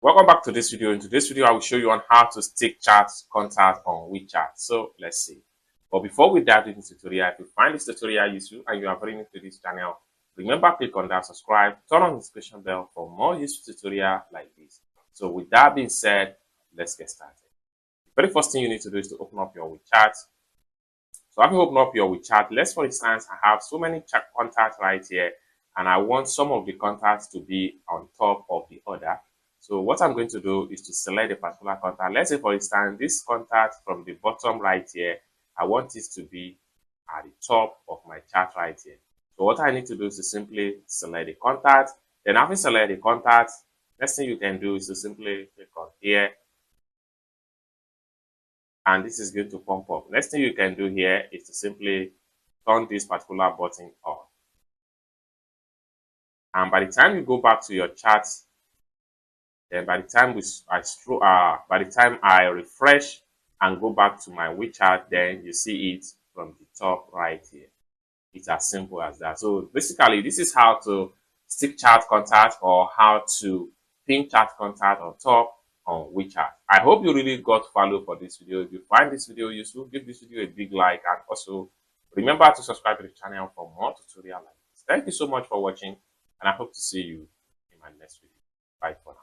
Welcome back to this video. In today's video, I will show you on how to stick chat contact on WeChat. So let's see. But before we dive into the tutorial, if you find this tutorial useful and you are very new to this channel, remember click on that subscribe, turn on the notification bell for more useful tutorial like this. So with that being said, let's get started. The very first thing you need to do is to open up your WeChat. So after you open up your WeChat, let's for instance, I have so many chat contacts right here, and I want some of the contacts to be on top of the other. So what I'm going to do is to select a particular contact. Let's say, for instance, this contact from the bottom right here, I want this to be at the top of my chat right here. So what I need to do is to simply select the contact. Then after select the contact, next thing you can do is to simply click on here. And this is going to pump up. Next thing you can do here is to simply turn this particular button on. And by the time you go back to your chat, then by the time I refresh and go back to my WeChat, then you see it from the top right here. It's as simple as that. So basically, this is how to stick chat contact or how to pin chat contact on top on WeChat. I hope you really got value for this video. If you find this video useful, give this video a big like, and also remember to subscribe to the channel for more tutorials like this. Thank you so much for watching, and I hope to see you in my next video. Bye for now.